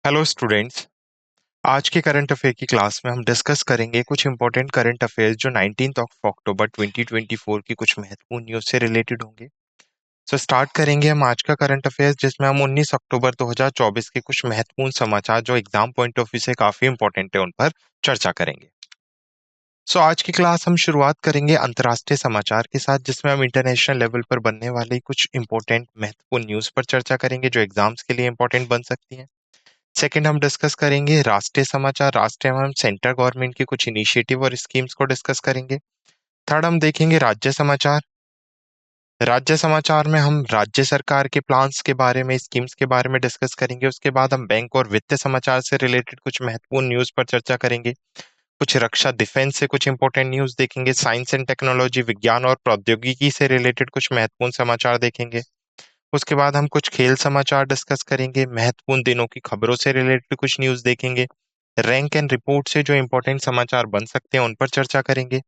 Hello students. आज के current affair की क्लास में हम डिस्कस करेंगे कुछ इंपॉर्टेंट करंट अफेयर्स जो 19 ऑफ अक्टूबर 2024 की कुछ महत्वपूर्ण न्यूज से रिलेटेड होंगे। स्टार्ट करेंगे हम आज का करंट अफेयर्स, जिसमें हम 19 अक्टूबर 2024 के कुछ महत्वपूर्ण समाचार जो एग्जाम पॉइंट ऑफ व्यू से काफी इंपॉर्टेंट है उन पर चर्चा करेंगे। आज की क्लास हम शुरुआत करेंगे अंतर्राष्ट्रीय समाचार के साथ, जिसमें हम इंटरनेशनल लेवल पर बनने वाली कुछ इंपॉर्टेंट महत्वपूर्ण न्यूज पर चर्चा करेंगे जो एग्जाम्स के लिए इंपॉर्टेंट बन सकती हैं। सेकंड, हम डिस्कस करेंगे राष्ट्रीय समाचार, राष्ट्रीय एवं सेंट्रल गवर्नमेंट के कुछ इनिशिएटिव और स्कीम्स को डिस्कस करेंगे। थर्ड, हम देखेंगे राज्य समाचार। राज्य समाचार में हम राज्य सरकार के प्लान्स के बारे में, स्कीम्स के बारे में डिस्कस करेंगे। उसके बाद हम बैंक और वित्त समाचार से रिलेटेड कुछ महत्वपूर्ण न्यूज पर चर्चा करेंगे। कुछ रक्षा डिफेंस से कुछ इंपॉर्टेंट न्यूज देखेंगे। साइंस एंड टेक्नोलॉजी, विज्ञान और प्रौद्योगिकी से रिलेटेड कुछ महत्वपूर्ण समाचार देखेंगे। उसके बाद हम कुछ खेल समाचार डिस्कस करेंगे। महत्वपूर्ण दिनों की खबरों से रिलेटेड कुछ न्यूज देखेंगे। रैंक एंड रिपोर्ट से जो इंपॉर्टेंट समाचार बन सकते हैं उन पर चर्चा करेंगे।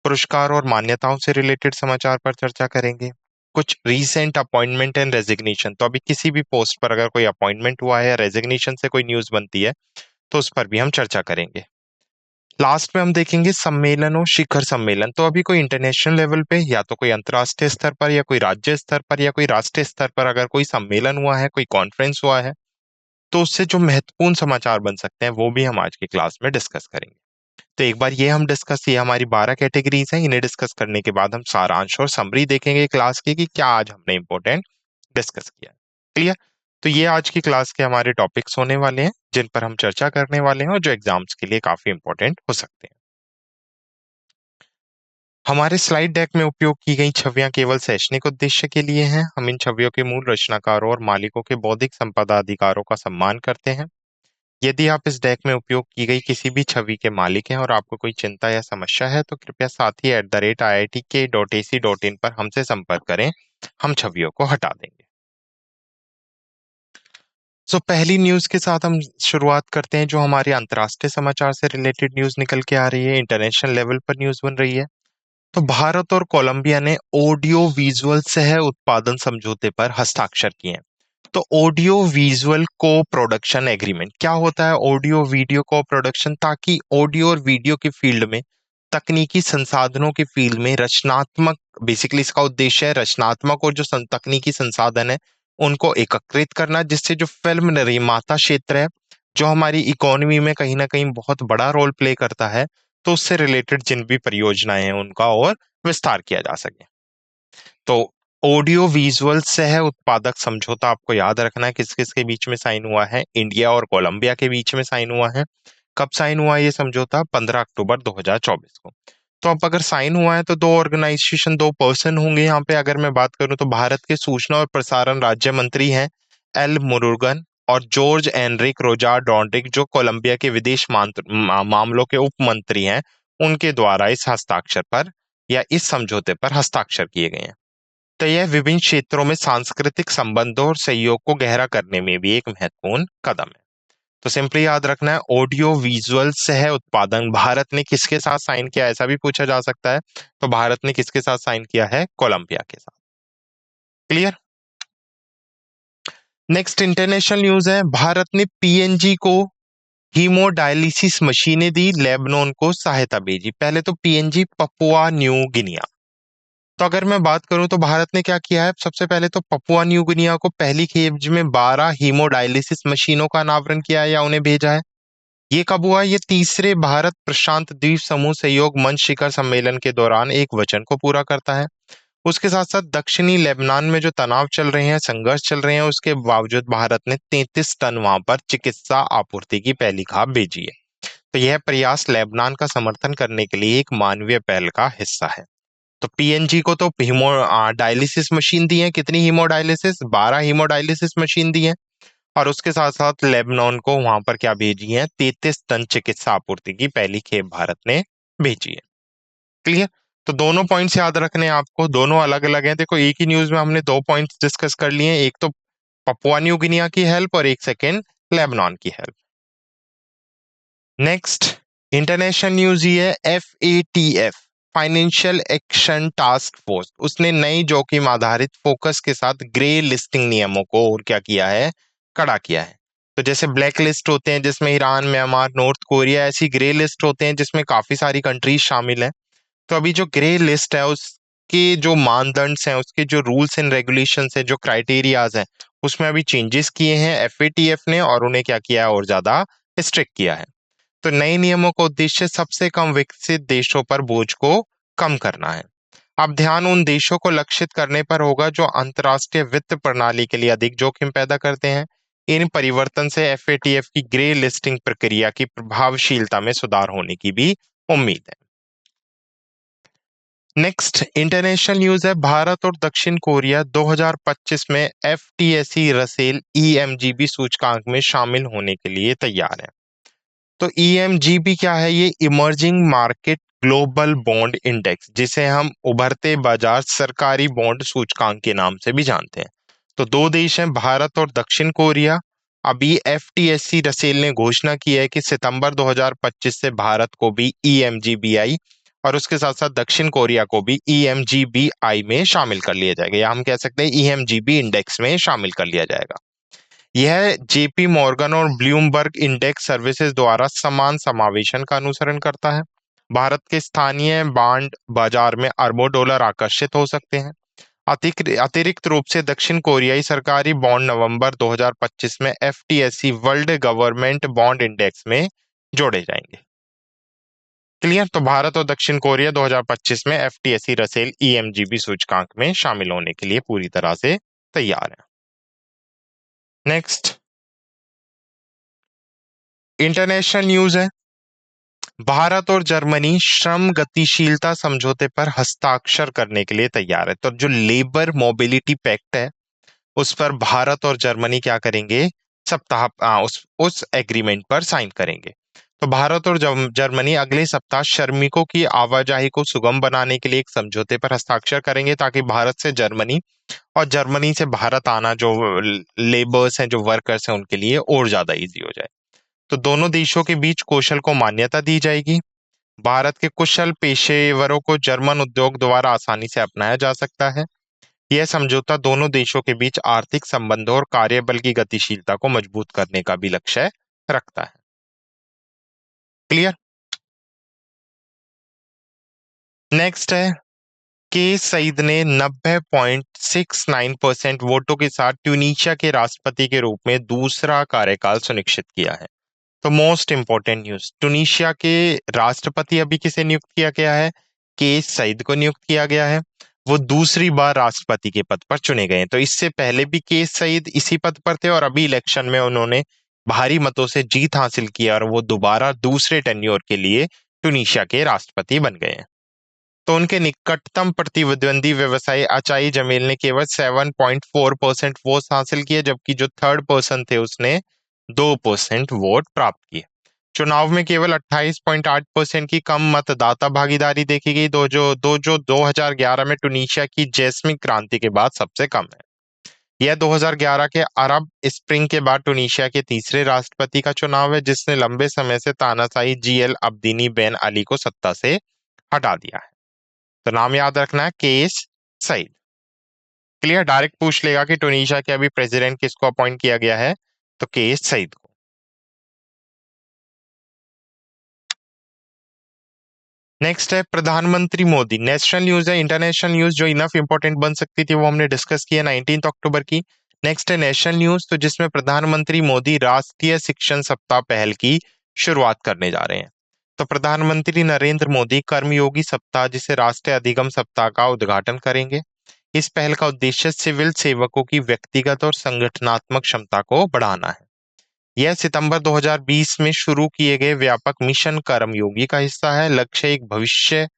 पुरस्कार और मान्यताओं से रिलेटेड समाचार पर चर्चा करेंगे। कुछ रीसेंट अपॉइंटमेंट एंड रेजिग्नेशन, तो अभी किसी भी पोस्ट पर अगर कोई अपॉइंटमेंट हुआ है या रेजिग्नेशन से कोई न्यूज बनती है तो उस पर भी हम चर्चा करेंगे। लास्ट में हम देखेंगे सम्मेलन और शिखर सम्मेलन। तो अभी कोई इंटरनेशनल लेवल पे या तो कोई अंतर्राष्ट्रीय स्तर पर या कोई राज्य स्तर पर या कोई राष्ट्रीय स्तर पर अगर कोई सम्मेलन हुआ है, कोई कॉन्फ्रेंस हुआ है, तो उससे जो महत्वपूर्ण समाचार बन सकते हैं वो भी हम आज की क्लास में डिस्कस करेंगे। तो एक बार ये हमारी 12 कैटेगरीज हैं। इन्हें डिस्कस करने के बाद हम सारांश और समरी देखेंगे क्लास की कि क्या आज हमने इंपॉर्टेंट डिस्कस किया। क्लियर? तो ये आज की क्लास के हमारे टॉपिक्स होने वाले हैं जिन पर हम चर्चा करने वाले हैं और जो एग्जाम्स के लिए काफी इंपॉर्टेंट हो सकते हैं। हमारे स्लाइड डेक में उपयोग की गई छवियां केवल शैक्षणिक उद्देश्य के लिए हैं। हम इन छवियों के मूल रचनाकारों और मालिकों के बौद्धिक संपदा अधिकारों का सम्मान करते हैं। यदि आप इस डेक में उपयोग की गई किसी भी छवि के मालिक हैं और आपको कोई चिंता या समस्या है तो कृपया साथी @iitk.ac.in पर हमसे संपर्क करें। हम छवियों को हटा देंगे। पहली न्यूज के साथ हम शुरुआत करते हैं जो हमारे अंतर्राष्ट्रीय समाचार से रिलेटेड न्यूज निकल के आ रही है, इंटरनेशनल लेवल पर न्यूज बन रही है। तो भारत और कोलंबिया ने ऑडियो विजुअल सह उत्पादन समझौते पर हस्ताक्षर किए हैं। तो ऑडियो विजुअल को प्रोडक्शन एग्रीमेंट क्या होता है? ऑडियो वीडियो को प्रोडक्शन, ताकि ऑडियो और वीडियो की फील्ड में, तकनीकी संसाधनों की फील्ड में रचनात्मक, बेसिकली इसका उद्देश्य है रचनात्मक और जो तकनीकी संसाधन है उनको एकत्रित करना, जिससे जो फिल्म निर्माता क्षेत्र है जो हमारी इकोनॉमी में कहीं ना कहीं बहुत बड़ा रोल प्ले करता है, तो उससे रिलेटेड जिन भी परियोजनाएं हैं उनका और विस्तार किया जा सके। तो ऑडियो विजुअल सह उत्पादक समझौता आपको याद रखना है किस किस के बीच में साइन हुआ है। इंडिया और कोलंबिया के बीच में साइन हुआ है। कब साइन हुआ है ये समझौता? 15 अक्टूबर 2024 को। तो अब अगर साइन हुआ है तो दो ऑर्गेनाइजेशन, दो पर्सन होंगे यहाँ पे। अगर मैं बात करूं तो भारत के सूचना और प्रसारण राज्य मंत्री हैं एल मुरुगन, और जॉर्ज एनरिक रोजार डॉन्ड्रिक जो कोलंबिया के विदेश मामलों के उप मंत्री हैं, उनके द्वारा इस हस्ताक्षर पर या इस समझौते पर हस्ताक्षर किए गए हैं। तो यह विभिन्न क्षेत्रों में सांस्कृतिक संबंधों और सहयोग को गहरा करने में भी एक महत्वपूर्ण कदम है। तो सिंपली याद रखना है, ऑडियो विजुअल सह उत्पादन भारत ने किसके साथ साइन किया, ऐसा भी पूछा जा सकता है। तो भारत ने किसके साथ साइन किया है? कोलंबिया के साथ। क्लियर? नेक्स्ट इंटरनेशनल न्यूज है, भारत ने पीएनजी को हीमोडायलिसिस मशीनें दी, लेबनान को सहायता भेजी। पहले तो पीएनजी पपुआ न्यू गिनिया। तो अगर मैं बात करूं तो भारत ने क्या किया है? सबसे पहले तो पपुआ न्यू गिनिया को पहली खेप में 12 हीमोडायलिसिस मशीनों का अनावरण किया है या उन्हें भेजा है। ये कब हुआ? ये तीसरे भारत प्रशांत द्वीप समूह सहयोग मंच शिखर सम्मेलन के दौरान एक वचन को पूरा करता है। उसके साथ साथ दक्षिणी लेबनान में जो तनाव चल रहे हैं, संघर्ष चल रहे हैं, उसके बावजूद भारत ने 33 टन वहां पर चिकित्सा आपूर्ति की पहली खाप भेजी है। तो यह प्रयास लेबनान का समर्थन करने के लिए एक मानवीय पहल का हिस्सा है। तो पीएनजी को तो हीमो डायलिसिस मशीन दी है। कितनी हीमोडायलिसिस? 12 हीमोडायलिसिस मशीन दी है। और उसके साथ साथ लेबनान को वहां पर क्या भेजी है? 33 टन चिकित्सा आपूर्ति की पहली खेप भारत ने भेजी है। क्लियर? तो दोनों पॉइंट्स याद रखने हैं आपको, दोनों अलग अलग हैं। देखो, एक ही न्यूज में हमने दो पॉइंट्स डिस्कस कर लिए हैं, एक तो पपुआ न्यू गिनिया की हेल्प और एक सेकेंड लेबनान की हेल्प। नेक्स्ट इंटरनेशनल न्यूज ये है, FATF financial action task force, उसने नई जोखिम आधारित फोकस के साथ ग्रे लिस्टिंग नियमों को और क्या किया है? कड़ा किया है। तो जैसे ब्लैक लिस्ट होते हैं जिसमें ईरान, म्यांमार, नॉर्थ कोरिया, ऐसी ग्रे लिस्ट होते हैं जिसमें काफी सारी कंट्रीज शामिल हैं। तो अभी जो ग्रे लिस्ट है उसके जो मानदंड हैं, उसके जो रूल्स एंड रेगुलेशंस हैं, जो क्राइटेरियाज हैं, उसमें अभी चेंजेस किए हैं एफएटीएफ ने, और उन्हें क्या किया है, और ज्यादा स्ट्रिक्ट किया है। तो नए नियमों का उद्देश्य सबसे कम विकसित देशों पर बोझ को कम करना है। अब ध्यान उन देशों को लक्षित करने पर होगा जो अंतर्राष्ट्रीय वित्त प्रणाली के लिए अधिक जोखिम पैदा करते हैं। इन परिवर्तन से एफएटीएफ की ग्रे लिस्टिंग प्रक्रिया की प्रभावशीलता में सुधार होने की भी उम्मीद है। नेक्स्ट इंटरनेशनल न्यूज है, भारत और दक्षिण कोरिया 2025 में एफटीएसई रसेल ईएमजीबी सूचकांक में शामिल होने के लिए तैयार है। तो ईएमजीबी क्या है? ये emerging market global bond index, जिसे हम उभरते बाजार सरकारी बॉन्ड सूचकांक के नाम से भी जानते हैं। तो दो देश हैं, भारत और दक्षिण कोरिया। अभी एफटीएससी रसेल ने घोषणा की है कि सितंबर 2025 से भारत को भी ईएमजीबीआई और उसके साथ साथ दक्षिण कोरिया को भी ईएमजीबीआई में शामिल कर लिया जाएगा, या हम कह सकते हैं ईएमजीबी इंडेक्स में शामिल कर लिया जाएगा। यह जेपी मॉर्गन और ब्लूमबर्ग इंडेक्स सर्विसेज द्वारा समान समावेशन का अनुसरण करता है। भारत के स्थानीय बांड बाजार में अरबों डॉलर आकर्षित हो सकते हैं। अतिरिक्त रूप से दक्षिण कोरियाई सरकारी बॉन्ड नवंबर 2025 में FTSE world government bond index में जोड़े जाएंगे। क्लियर? तो भारत और दक्षिण कोरिया 2025 में एफटीएसई रसेल ईएमजीबी सूचकांक में शामिल होने के लिए पूरी तरह से तैयार है। नेक्स्ट इंटरनेशनल न्यूज है, भारत और जर्मनी श्रम गतिशीलता समझौते पर हस्ताक्षर करने के लिए तैयार है। तो जो लेबर मोबिलिटी पैक्ट है, उस पर भारत और जर्मनी क्या करेंगे, सप्ताह उस एग्रीमेंट पर साइन करेंगे। तो भारत और जर्मनी अगले सप्ताह श्रमिकों की आवाजाही को सुगम बनाने के लिए एक समझौते पर हस्ताक्षर करेंगे, ताकि भारत से जर्मनी और जर्मनी से भारत आना, जो लेबर्स हैं, जो वर्कर्स हैं, उनके लिए और ज्यादा इजी हो जाए। तो दोनों देशों के बीच कौशल को मान्यता दी जाएगी। भारत के कुशल पेशेवरों को जर्मन उद्योग द्वारा आसानी से अपनाया जा सकता है। यह समझौता दोनों देशों के बीच आर्थिक संबंधों और कार्यबल की गतिशीलता को मजबूत करने का भी लक्ष्य रखता है। क्लियर? नेक्स्ट है, के सईद ने 90.69% वोटों के साथ ट्यूनीशिया के राष्ट्रपति के रूप में दूसरा कार्यकाल सुनिश्चित किया है। तो मोस्ट इंपॉर्टेंट न्यूज, टुनीशिया के राष्ट्रपति अभी किसे नियुक्त किया गया है? के सईद को नियुक्त किया गया है। वो दूसरी बार राष्ट्रपति के पद पर चुने गए हैं। तो इससे पहले भी के सईद इसी पद पर थे और अभी इलेक्शन में उन्होंने भारी मतों से जीत हासिल की और वो दोबारा दूसरे टेन्योर के लिए टुनीशिया के राष्ट्रपति बन गए हैं। तो उनके निकटतम प्रतिद्वंदी व्यवसायी अचाई जमील ने केवल 7.4% वोट हासिल किए, जबकि जो थर्ड पर्सन थे उसने 2% वोट प्राप्त किए। चुनाव में केवल 28.8% की कम मतदाता भागीदारी देखी गई, जो 2011 में टुनीशिया की जैस्मिन क्रांति के बाद सबसे कम है। यह 2011 के अरब स्प्रिंग के बाद टुनीशिया के तीसरे राष्ट्रपति का चुनाव है, जिसने लंबे समय से तानाशाही जीएल अब्दीनी बेन अली को सत्ता से हटा दिया है। तो नाम याद रखना है, केस सईद। क्लियर? डायरेक्ट पूछ लेगा कि टुनीशिया के अभी प्रेसिडेंट किसको अपॉइंट किया गया है, तो केस सईद को। नेक्स्ट है प्रधानमंत्री मोदी, नेशनल न्यूज है। इंटरनेशनल न्यूज जो इनफ इंपॉर्टेंट बन सकती थी वो हमने डिस्कस किया 19 अक्टूबर की। नेक्स्ट है नेशनल न्यूज, तो जिसमें प्रधानमंत्री मोदी राष्ट्रीय शिक्षण सप्ताह पहल की शुरुआत करने जा रहे हैं। तो प्रधानमंत्री नरेंद्र मोदी कर्मयोगी सप्ताह, जिसे राष्ट्रीय अधिगम सप्ताह का उद्घाटन करेंगे। इस पहल का उद्देश्य सिविल सेवकों की व्यक्तिगत और संगठनात्मक क्षमता को बढ़ाना है। यह सितंबर 2020 में शुरू किए गए व्यापक मिशन कर्मयोगी का हिस्सा है। लक्ष्य एक भविष्य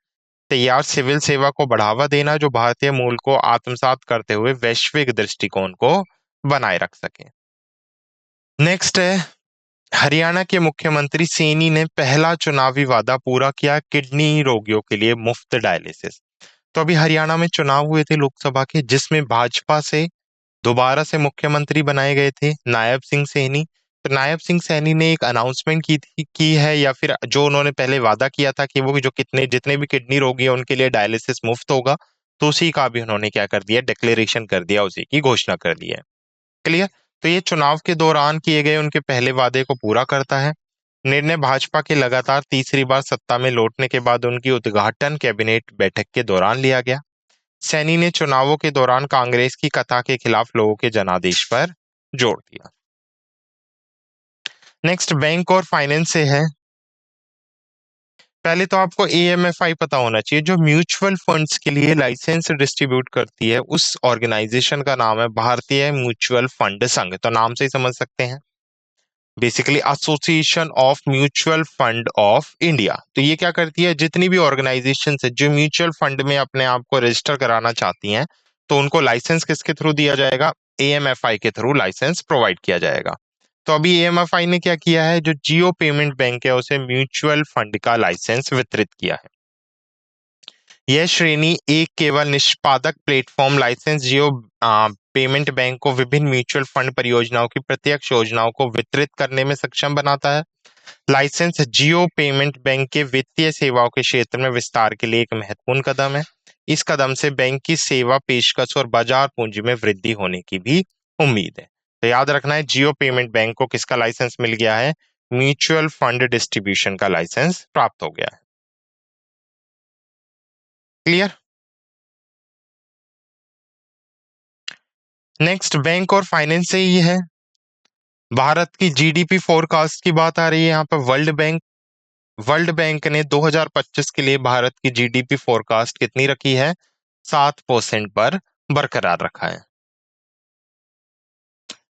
तैयार सिविल सेवा को बढ़ावा देना, जो भारतीय मूल को आत्मसात करते हुए वैश्विक दृष्टिकोण को बनाए रख सके। नेक्स्ट है, हरियाणा के मुख्यमंत्री सैनी ने पहला चुनावी वादा पूरा किया, किडनी रोगियों के लिए मुफ्त डायलिसिस। तो अभी हरियाणा में चुनाव हुए थे लोकसभा के, जिसमें भाजपा से दोबारा से मुख्यमंत्री बनाए गए थे नायब सिंह सैनी। तो नायब सिंह सैनी ने एक अनाउंसमेंट की है, या फिर जो उन्होंने पहले वादा किया था कि वो जो जितने भी किडनी रोगी है उनके लिए डायलिसिस मुफ्त होगा, तो उसी का भी उन्होंने क्या कर दिया, डिक्लेरेशन कर दिया, उसी की घोषणा कर दी है। क्लियर? तो ये चुनाव के दौरान किए गए उनके पहले वादे को पूरा करता है। निर्णय भाजपा के लगातार तीसरी बार सत्ता में लौटने के बाद उनकी उद्घाटन कैबिनेट बैठक के दौरान लिया गया। सैनी ने चुनावों के दौरान कांग्रेस की कथा के खिलाफ लोगों के जनादेश पर जोर दिया। नेक्स्ट बैंक और फाइनेंस से है। पहले तो आपको एएमएफआई पता होना चाहिए, जो म्यूचुअल फंड्स के लिए लाइसेंस डिस्ट्रीब्यूट करती है, उस ऑर्गेनाइजेशन का नाम है भारतीय म्यूचुअल फंड संघ। तो नाम से ही समझ सकते हैं, basically association of mutual fund of India. तो ये क्या करती है, जितनी भी ऑर्गेनाइजेशन है जो म्यूचुअल फंड में अपने आप को रजिस्टर कराना चाहती हैं, तो उनको लाइसेंस किसके थ्रू दिया जाएगा, एएमएफआई के थ्रू लाइसेंस प्रोवाइड किया जाएगा। तो अभी एएमएफआई ने क्या किया है, जो जियो पेमेंट बैंक है उसे म्यूचुअल फंड का लाइसेंस वितरित किया है। यह श्रेणी एक केवल निष्पादक प्लेटफॉर्म लाइसेंस जियो पेमेंट बैंक को विभिन्न म्यूचुअल फंड परियोजनाओं की प्रत्यक्ष योजनाओं को वितरित करने में सक्षम बनाता है। लाइसेंस जियो पेमेंट बैंक के वित्तीय सेवाओं के क्षेत्र में विस्तार के लिए एक महत्वपूर्ण कदम है। इस कदम से बैंक की सेवा पेशकश और बाजार पूंजी में वृद्धि होने की भी उम्मीद है। तो याद रखना है, जियो पेमेंट बैंक को किसका लाइसेंस मिल गया है, म्यूचुअल फंड डिस्ट्रीब्यूशन का लाइसेंस प्राप्त हो गया है। क्लियर। नेक्स्ट बैंक और फाइनेंस से ही है। भारत की जीडीपी फोरकास्ट की बात आ रही है यहाँ पर। वर्ल्ड बैंक ने 2025 के लिए भारत की जीडीपी फोरकास्ट कितनी रखी है, 7% पर बरकरार रखा है।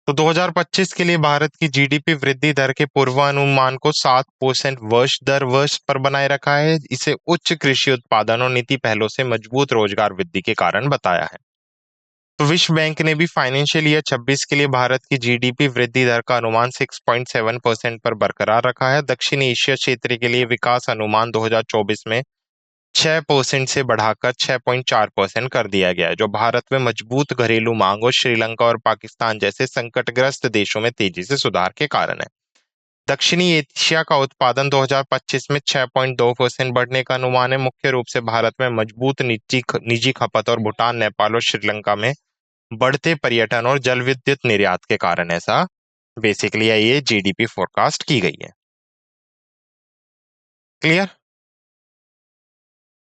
तो 2025 के लिए भारत की जीडीपी वृद्धि दर के पूर्वानुमान को 7% वर्ष दर वर्ष पर बनाए रखा है। इसे उच्च कृषि उत्पादन और नीति पहलों से मजबूत रोजगार वृद्धि के कारण बताया है। तो विश्व बैंक ने भी फाइनेंशियल ईयर 26 के लिए भारत की जीडीपी वृद्धि दर का अनुमान 6.7% पर बरकरार रखा है। दक्षिण एशिया क्षेत्र के लिए विकास अनुमान 2024 में 6% से बढ़ाकर 6.4% कर दिया गया है, जो भारत में मजबूत घरेलू मांग और श्रीलंका और पाकिस्तान जैसे संकटग्रस्त देशों में तेजी से सुधार के कारण है। दक्षिणी एशिया का उत्पादन 2025 में 6.2% बढ़ने का अनुमान है, मुख्य रूप से भारत में मजबूत निजी निजी खपत और भूटान, नेपाल और श्रीलंका में बढ़ते पर्यटन और जल विद्युत निर्यात के कारण ऐसा बेसिकली ये जीडीपी फोरकास्ट की गई है। क्लियर।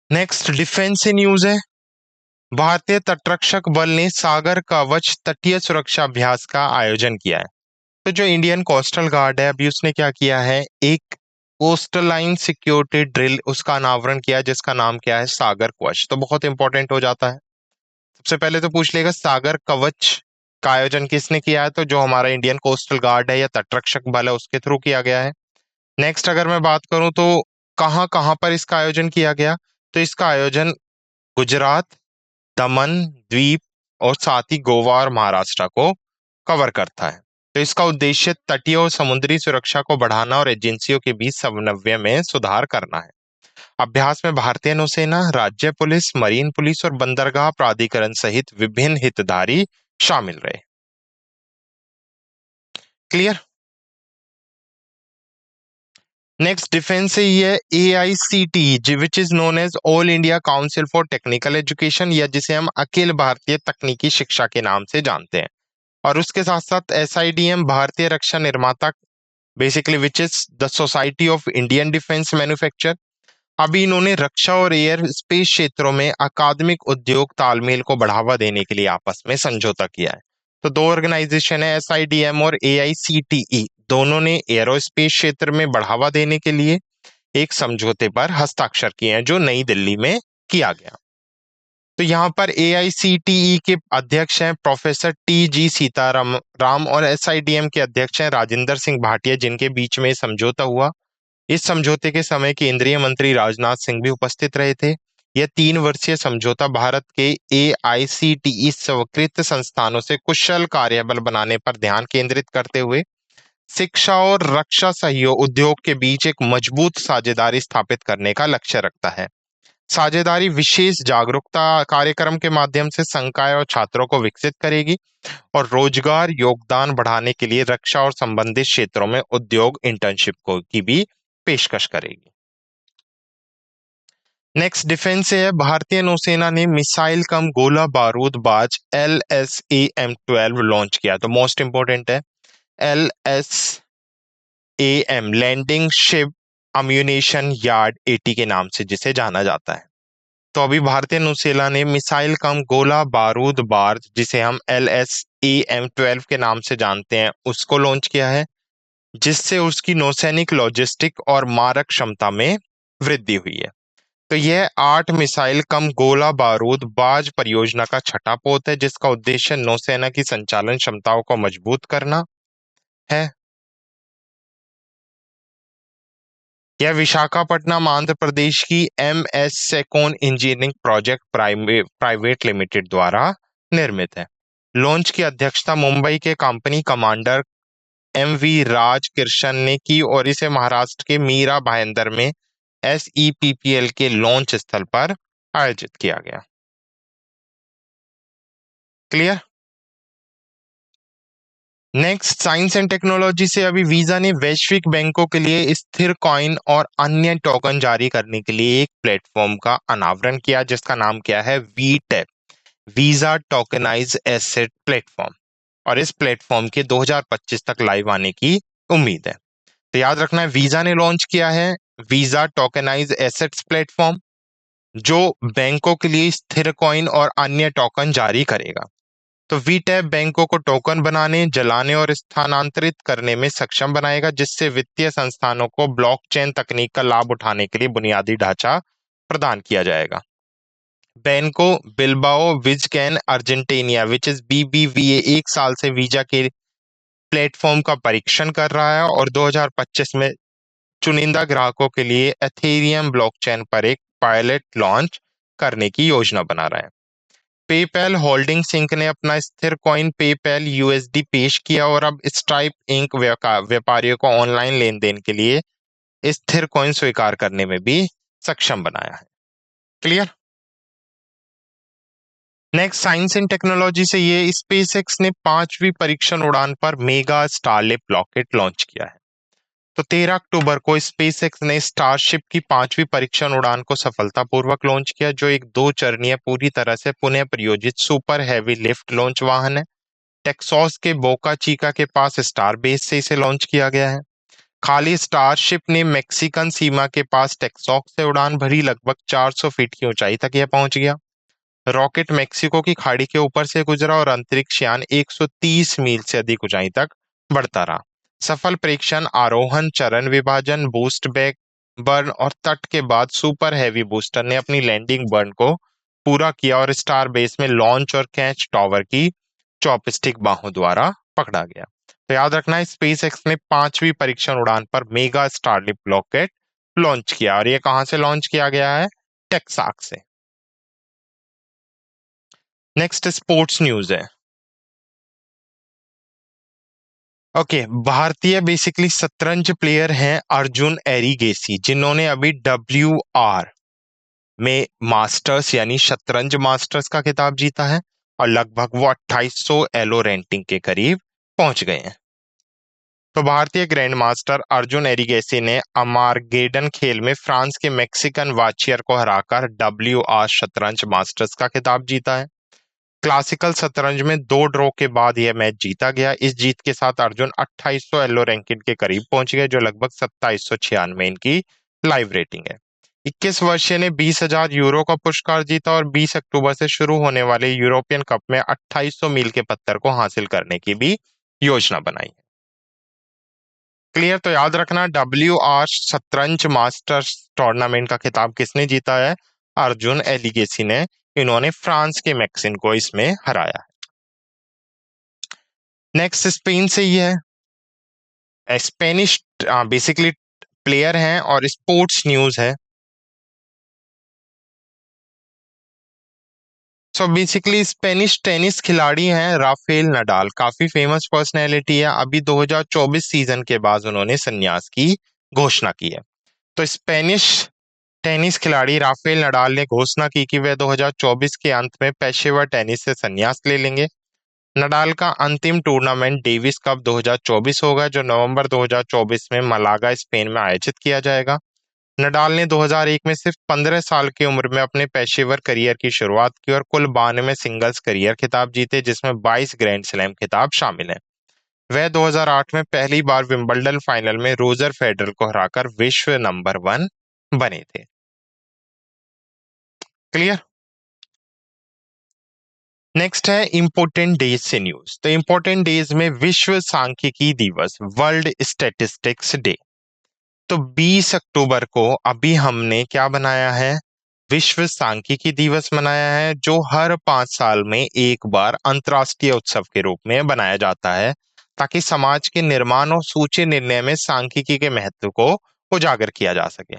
नेक्स्ट डिफेंस से न्यूज है। भारतीय तटरक्षक बल ने सागर कवच तटीय सुरक्षा अभ्यास का आयोजन किया है। तो जो इंडियन कोस्टल गार्ड है, अभी उसने क्या किया है, एक कोस्टल लाइन सिक्योरिटी ड्रिल उसका अनावरण किया, जिसका नाम क्या है, सागर कवच। तो बहुत इंपॉर्टेंट हो जाता है। सबसे पहले तो पूछ लेगा सागर कवच का आयोजन किसने किया है, तो जो हमारा इंडियन कोस्टल गार्ड है या तटरक्षक बल है उसके थ्रू किया गया है। नेक्स्ट अगर मैं बात करूं तो कहां कहां पर इसका आयोजन किया गया, तो इसका आयोजन गुजरात, दमन द्वीप और साथ ही गोवा और महाराष्ट्र को कवर करता है। तो इसका उद्देश्य तटीय और समुद्री सुरक्षा को बढ़ाना और एजेंसियों के बीच समन्वय में सुधार करना है। अभ्यास में भारतीय नौसेना, राज्य पुलिस, मरीन पुलिस और बंदरगाह प्राधिकरण सहित विभिन्न हितधारी शामिल रहे। क्लियर। नेक्स्ट डिफेंस से ही है AICTE, which is known as all India council for technical education, या जिसे हम अखिल भारतीय तकनीकी शिक्षा के नाम से जानते हैं। और उसके साथ साथ SIDM, भारतीय रक्षा निर्माता, basically which is the society of Indian defence manufacture. अभी इन्होंने रक्षा और एयर स्पेस क्षेत्रों में अकादमिक उद्योग तालमेल को बढ़ावा देने के लिए आपस में समझौता किया है। तो दो ऑर्गेनाइजेशन है, SIDM और AICTE, दोनों ने एरोस्पेस क्षेत्र में बढ़ावा देने के लिए एक समझौते पर हस्ताक्षर किए हैं, जो नई दिल्ली में किया गया। तो यहाँ पर AICTE के अध्यक्ष हैं प्रोफेसर TG सीताराम राम और SIDM के अध्यक्ष हैं राजेंद्र सिंह भाटिया, जिनके बीच में समझौता हुआ। इस समझौते के समय केंद्रीय मंत्री राजनाथ सिंह भी उपस्थित रहे थे। यह 3 वर्षीय समझौता भारत के AICTE स्वीकृत संस्थानों से कुशल कार्यबल बनाने पर ध्यान केंद्रित करते हुए शिक्षा और रक्षा सहयोग उद्योग के बीच एक मजबूत साझेदारी स्थापित करने का लक्ष्य रखता है। साझेदारी विशेष जागरूकता कार्यक्रम के माध्यम से संकाय और छात्रों को विकसित करेगी और रोजगार योगदान बढ़ाने के लिए रक्षा और संबंधित क्षेत्रों में उद्योग इंटर्नशिप को की भी पेशकश करेगी। नेक्स्ट डिफेंस से है, भारतीय नौसेना ने मिसाइल कम गोला बारूद बाज LSAM-12 लॉन्च किया। तो मोस्ट इंपोर्टेंट है LSAM, landing ship ammunition yard 80 के नाम से जिसे जाना जाता है। तो अभी भारतीय नौसेना ने मिसाइल कम गोला बारूद बार्ज, जिसे हम LSAM-12 के नाम से जानते हैं, उसको लॉन्च किया है, जिससे उसकी नौसैनिक लॉजिस्टिक और मारक क्षमता में वृद्धि हुई है। तो यह 8 मिसाइल कम गोला बारूद बाज परियोजना का छठा पोत है, जिसका उद्देश्य नौसेना की संचालन क्षमताओं को मजबूत करना है। यह विशाखापट्टनम आंध्र प्रदेश की MS Secon engineering project private limited द्वारा निर्मित है। लॉन्च की अध्यक्षता मुंबई के company commander MV Raj Krishna ने की और इसे महाराष्ट्र के मीरा भाईंदर में SEPPL के लॉन्च स्थल पर आयोजित किया गया। Clear. Next, science and technology से अभी वीजा ने वैश्विक बैंकों के लिए स्थिर कॉइन और अन्य टोकन जारी करने के लिए एक प्लेटफॉर्म का अनावरण किया, जिसका नाम क्या है, VTEP, visa tokenise asset platform. और इस प्लेटफॉर्म के 2025 तक लाइव आने की उम्मीद है। तो याद रखना है, वीजा ने लॉन्च किया है वीजा टोकनाइज एसेट्स प्लेटफॉर्म, जो बैंकों के लिए स्थिर कॉइन और अन्य टोकन जारी करेगा। तो वीटैप बैंकों को टोकन बनाने, जलाने और स्थानांतरित करने में सक्षम बनाएगा, जिससे वित्तीय संस्थानों को ब्लॉकचेन तकनीक का लाभ उठाने के लिए बुनियादी ढांचा प्रदान किया जाएगा। Banco Bilbao Vizcaya Argentaria which is BBVA 1 साल से वीजा के प्लेटफॉर्म का परीक्षण कर रहा है और 2025 में चुनिंदा ग्राहकों के लिए एथेरियम ब्लॉकचेन पर एक पायलट लॉन्च करने की योजना बना रहा है। पेपैल होल्डिंग सिंक ने अपना स्थिर कॉइन पेपैल USD पेश किया और अब स्ट्राइप इंक व्यापारियों को ऑनलाइन लेन देन के लिए स्थिर कॉइन स्वीकार करने में भी सक्षम बनाया है। Clear. Next, science and technology से ये स्पेसएक्स ने 5वीं परीक्षण उड़ान पर मेगा स्टारलिप रॉकेट लॉन्च किया है। तो 13 अक्टूबर को स्पेसएक्स ने स्टारशिप की 5वीं परीक्षण उड़ान को सफलतापूर्वक लॉन्च किया, जो एक 2 चरणीय पूरी तरह से पुनः प्रयोजित सुपर हैवी लिफ्ट लॉन्च वाहन है। टेक्सास के बोका चीका के पास स्टार बेस से इसे लॉन्च किया गया है। खाली स्टारशिप ने मेक्सिकन सीमा के पास टेक्सास से उड़ान भरी, लगभग 400 फीट की ऊंचाई तक यह पहुंच गया। रॉकेट मेक्सिको की खाड़ी के ऊपर से गुजरा और अंतरिक्ष यान 130 मील से अधिक ऊंचाई तक बढ़ता रहा। सफल प्रेक्षण, आरोहण, चरण विभाजन, बूस्ट बैक बर्न और तट के बाद सुपर हैवी बूस्टर ने अपनी लैंडिंग बर्न को पूरा किया और स्टार बेस में लॉन्च और कैच टॉवर की चॉपस्टिक बाहों द्वारा पकड़ा गया। तो याद रखना है, स्पेस एक्स ने 5वीं परीक्षण उड़ान पर मेगा स्टारलिप रॉकेट लॉन्च किया और ये कहां से लॉन्च किया गया है, टेक्सास से। नेक्स्ट स्पोर्ट्स न्यूज है। ओके, भारतीय बेसिकली शतरंज प्लेयर हैं अर्जुन एरिगेसी, जिन्होंने अभी WR में मास्टर्स यानी शतरंज मास्टर्स का खिताब जीता है और लगभग वो 2800 एलो रैंकिंग के करीब पहुंच गए हैं। तो भारतीय ग्रैंड मास्टर अर्जुन एरिगेसी ने अमारगेडन खेल में फ्रांस के मैक्सिकन वाचियर को हराकर WR शतरंज मास्टर्स का खिताब जीता है। क्लासिकल शतरंज में 2 ड्रॉ के बाद यह मैच जीता गया। इस जीत के साथ अर्जुन 2800 एलो रैंकिंग के करीब पहुंच गए, जो लगभग 2796 इनकी लाइव रेटिंग है। 21 वर्षीय ने 20,000 यूरो का पुरस्कार जीता और 20 अक्टूबर से शुरू होने वाले यूरोपियन कप में 2800 मील के पत्थर को हासिल करने की भी योजना बनाई है। क्लियर। तो याद रखना, WR शतरंज मास्टर्स टूर्नामेंट का खिताब किसने जीता है, अर्जुन एलिगेसी ने। इन्होंने फ्रांस के मैक्सिन को इसमें हराया है। नेक्स्ट स्पेन से ही है, स्पेनिश बेसिकली प्लेयर हैं और स्पोर्ट्स न्यूज है। सो बेसिकली स्पेनिश टेनिस खिलाड़ी हैं राफेल नडाल, काफी फेमस पर्सनैलिटी है। अभी 2024 सीजन के बाद उन्होंने संन्यास की घोषणा की है। तो स्पेनिश टेनिस खिलाड़ी राफेल नडाल ने घोषणा की कि वे 2024 के अंत में पेशेवर टेनिस से संन्यास ले लेंगे। नडाल का अंतिम टूर्नामेंट डेविस कप 2024 होगा, जो नवंबर 2024 में मलागा स्पेन में आयोजित किया जाएगा। नडाल ने 2001 में सिर्फ 15 साल की उम्र में अपने पेशेवर करियर की शुरुआत की और कुल 92 सिंगल्स करियर खिताब जीते, जिसमें 22 ग्रैंड स्लैम खिताब शामिल हैं। वह 2008 में पहली बार विंबलडन फाइनल में रोजर फेडरर को हराकर विश्व नंबर 1 बने थे। क्लियर। नेक्स्ट है इंपोर्टेंट डेज से न्यूज। तो इंपोर्टेंट डेज में विश्व सांख्यिकी दिवस, वर्ल्ड स्टैटिस्टिक्स डे। तो 20 अक्टूबर को अभी हमने क्या बनाया है, विश्व सांख्यिकी दिवस मनाया है, जो हर 5 साल में एक बार अंतर्राष्ट्रीय उत्सव के रूप में बनाया जाता है, ताकि समाज के निर्माण और सूची निर्णय में सांख्यिकी के महत्व को उजागर किया जा सके।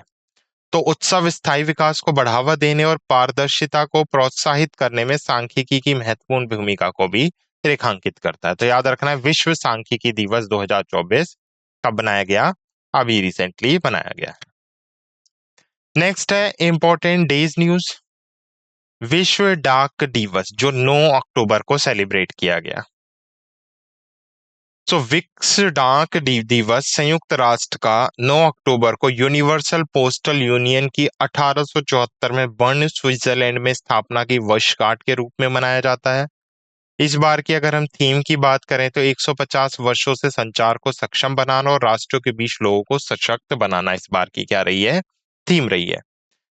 तो उत्सव स्थायी विकास को बढ़ावा देने और पारदर्शिता को प्रोत्साहित करने में सांख्यिकी की महत्वपूर्ण भूमिका को भी रेखांकित करता है। तो याद रखना है, विश्व सांख्यिकी दिवस 2024 कब बनाया गया, अभी रिसेंटली बनाया गया। नेक्स्ट है इंपॉर्टेंट डेज न्यूज। विश्व डाक दिवस जो 9 अक्टूबर को सेलिब्रेट किया गया। विश्व डाक दिवस संयुक्त राष्ट्र का 9 अक्टूबर को यूनिवर्सल पोस्टल यूनियन की 1874 में बर्न स्विट्जरलैंड में स्थापना की वर्षगांठ के रूप में मनाया जाता है। इस बार की अगर हम थीम की बात करें तो 150 वर्षों से संचार को सक्षम बनाना और राष्ट्रों के बीच लोगों को सशक्त बनाना इस बार की क्या रही है, थीम रही है।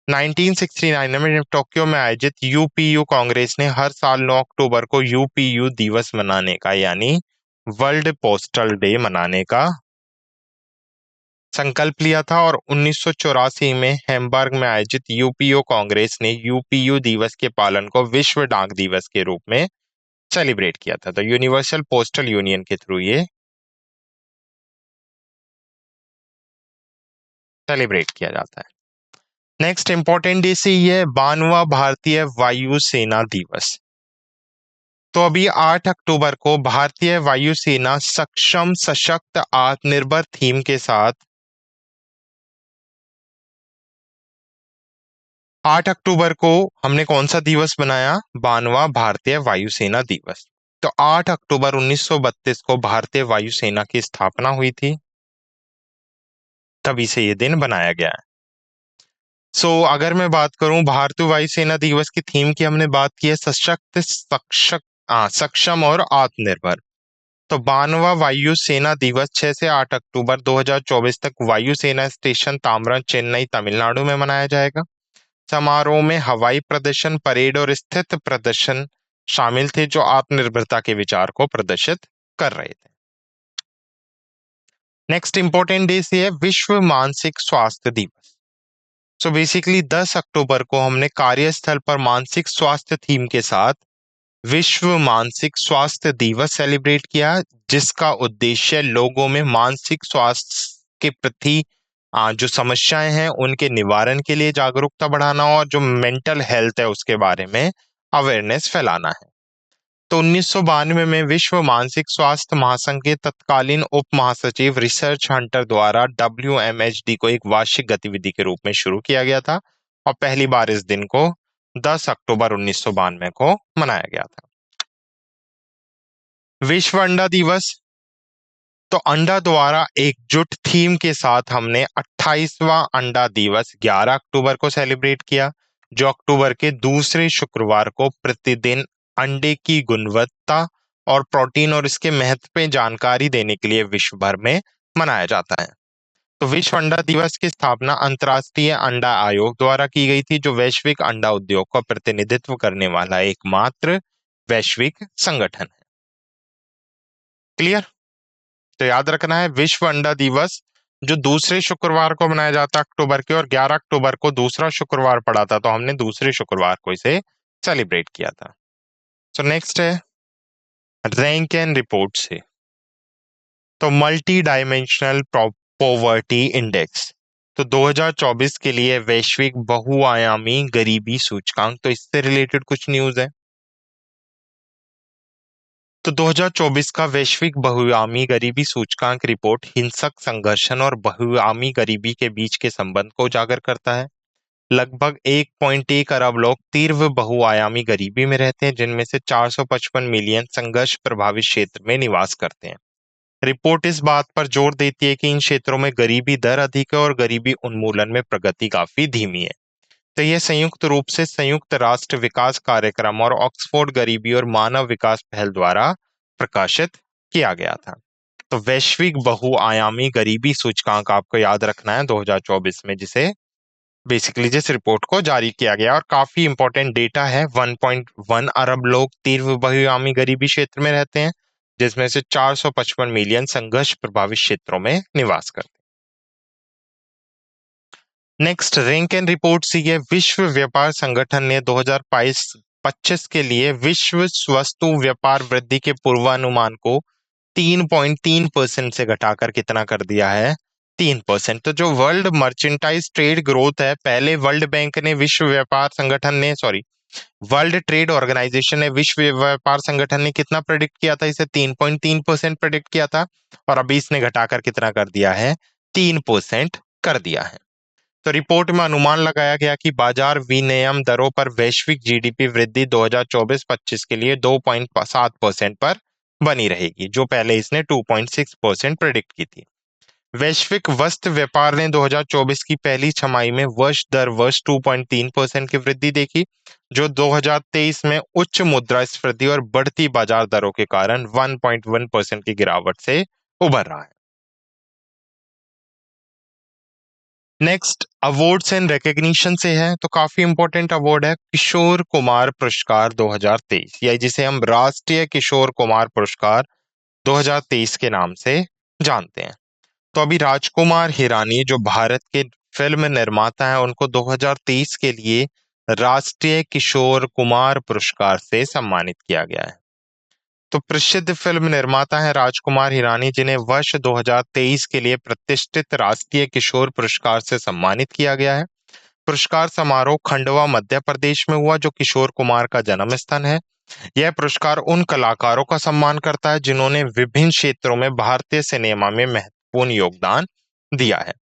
1969 में टोक्यो में आयोजित यूपीयू कांग्रेस ने हर साल 9 अक्टूबर को यूपीयू दिवस मनाने का, यानी वर्ल्ड पोस्टल डे मनाने का संकल्प लिया था, और 1984 में हैम्बर्ग में आयोजित यूपीयू कांग्रेस ने यूपीयू दिवस के पालन को विश्व डाक दिवस के रूप में सेलिब्रेट किया था। तो यूनिवर्सल पोस्टल यूनियन के थ्रू ये सेलिब्रेट किया जाता है। नेक्स्ट इंपॉर्टेंट डे से ये 92वां भारतीय वायुसेना दिवस। तो अभी 8 अक्टूबर को भारतीय वायुसेना सक्षम सशक्त आत्मनिर्भर थीम के साथ 8 अक्टूबर को हमने कौन सा दिवस बनाया, 92वां भारतीय वायुसेना दिवस। तो 8 अक्टूबर 1932 को भारतीय वायुसेना की स्थापना हुई थी, तभी से ये दिन बनाया गया है। अगर मैं बात करूं भारतीय वायुसेना दिवस की थीम की, हमने बात की है सशक्त सक्षम और आत्मनिर्भर। तो 92वां वायुसेना दिवस 6 से 8 अक्टूबर 2024 तक वायुसेना स्टेशन तामरन, चेन्नई, तमिलनाडु में मनाया जाएगा। समारोह में हवाई प्रदर्शन, परेड और स्थित प्रदर्शन शामिल थे, जो आत्मनिर्भरता के विचार को प्रदर्शित कर रहे थे। नेक्स्ट इंपॉर्टेंट डे से है विश्व मानसिक स्वास्थ्य दिवस। बेसिकली 10 अक्टूबर को हमने कार्यस्थल पर मानसिक स्वास्थ्य थीम के साथ विश्व मानसिक स्वास्थ्य दिवस सेलिब्रेट किया, जिसका उद्देश्य लोगों में मानसिक स्वास्थ्य के प्रति जो समस्याएं हैं उनके निवारण के लिए जागरूकता बढ़ाना और जो मेंटल हेल्थ है उसके बारे में अवेयरनेस फैलाना है। तो 1992 में विश्व मानसिक स्वास्थ्य महासंघ के तत्कालीन उप महासचिव रिसर्च हंटर द्वारा WMHD को एक वार्षिक गतिविधि के रूप में शुरू किया गया था, और पहली बार इस दिन को 10 अक्टूबर 1992 को मनाया गया था। विश्व अंडा दिवस। तो अंडा द्वारा एकजुट थीम के साथ हमने 28वां अंडा दिवस 11 अक्टूबर को सेलिब्रेट किया, जो अक्टूबर के दूसरे शुक्रवार को प्रतिदिन अंडे की गुणवत्ता और प्रोटीन और इसके महत्व पे जानकारी देने के लिए विश्व भर में मनाया जाता है। तो विश्व अंडा दिवस की स्थापना अंतर्राष्ट्रीय अंडा आयोग द्वारा की गई थी, जो वैश्विक अंडा उद्योग का प्रतिनिधित्व करने वाला एकमात्र वैश्विक संगठन है। क्लियर। तो याद रखना है, विश्व अंडा दिवस जो दूसरे शुक्रवार को मनाया जाता है अक्टूबर के, और 11 अक्टूबर को दूसरा शुक्रवार पड़ा था, तो हमने दूसरे शुक्रवार को इसे सेलिब्रेट किया था। नेक्स्ट है रैंक एंड रिपोर्ट से। तो मल्टी डायमेंशनल पॉवर्टी इंडेक्स। तो 2024 के लिए वैश्विक बहुआयामी गरीबी सूचकांक, तो इससे रिलेटेड कुछ न्यूज है। तो 2024 का वैश्विक बहुआयामी गरीबी सूचकांक रिपोर्ट हिंसक संघर्षण और बहुआयामी गरीबी के बीच के संबंध को उजागर करता है। लगभग 1.1 अरब लोग तीव्र बहुआयामी गरीबी में रहते हैं, जिनमें से 455 मिलियन संघर्ष प्रभावित क्षेत्र में निवास करते हैं। रिपोर्ट इस बात पर जोर देती है कि इन क्षेत्रों में गरीबी दर अधिक है और गरीबी उन्मूलन में प्रगति काफी धीमी है। तो यह संयुक्त रूप से संयुक्त राष्ट्र विकास कार्यक्रम और ऑक्सफोर्ड गरीबी और मानव विकास पहल द्वारा प्रकाशित किया गया था। तो वैश्विक बहुआयामी गरीबी सूचकांक आपको याद रखना है 2024 में, जिसे बेसिकली जिस रिपोर्ट को जारी किया गया, और काफी इंपॉर्टेंट डेटा है। 1.1 अरब लोग तीव्र बहुआयामी गरीबी क्षेत्र में रहते हैं, जिसमें से 455 मिलियन संघर्ष प्रभावित क्षेत्रों में निवास करते हैं। Next rank and report C है। विश्व व्यापार संगठन ने 2025 के लिए विश्व वस्तु व्यापार वृद्धि के पूर्वानुमान को 3.3% से घटाकर कितना कर दिया है? 3%। तो जो वर्ल्ड मर्चेंटाइज ट्रेड ग्रोथ है, पहले वर्ल्ड बैंक ने विश्व व्यापार संगठन ने सॉरी वर्ल्ड ट्रेड ऑर्गेनाइजेशन ने विश्व व्यापार संगठन ने कितना प्रेडिक्ट किया था? इसे 3.3% प्रेडिक्ट किया था, और अभी इसने घटाकर कितना कर दिया है? 3% कर दिया है। तो रिपोर्ट में अनुमान लगाया गया कि बाजार विनियम दरों पर वैश्विक जीडीपी वृद्धि 2024-25 के लिए 2.7% पर बनी रहेगी, जो पहले इसने 2.6% प्रेडिक्ट की थी। वैश्विक वस्त्र व्यापार ने 2024 की पहली छमाही में वर्ष दर वर्ष 2.3% की वृद्धि देखी, जो 2023 में उच्च मुद्रास्फीति और बढ़ती बाजार दरों के कारण 1.1% की गिरावट से उभर रहा है। नेक्स्ट अवार्ड्स एंड रिकग्निशन से है, तो काफी इंपॉर्टेंट अवार्ड है किशोर कुमार पुरस्कार 2023, या जिसे हम राष्ट्रीय किशोर कुमार पुरस्कार 2023 के नाम से जानते हैं। तो अभी राजकुमार हिरानी जो भारत के फिल्म निर्माता हैं, उनको 2023 के लिए राष्ट्रीय किशोर कुमार पुरस्कार से सम्मानित किया गया है। तो प्रसिद्ध फिल्म निर्माता है राजकुमार हिरानी, जिन्हें वर्ष 2023 के लिए प्रतिष्ठित राष्ट्रीय किशोर पुरस्कार से सम्मानित किया गया है। पुरस्कार समारोह खंडवा मध्य प्रदेश में हुआ, जो किशोर कुमार का जन्म स्थान है। यह पुरस्कार उन कलाकारों का सम्मान करता है जिन्होंने विभिन्न क्षेत्रों में भारतीय सिनेमा में महत्वपूर्ण योगदान दिया है।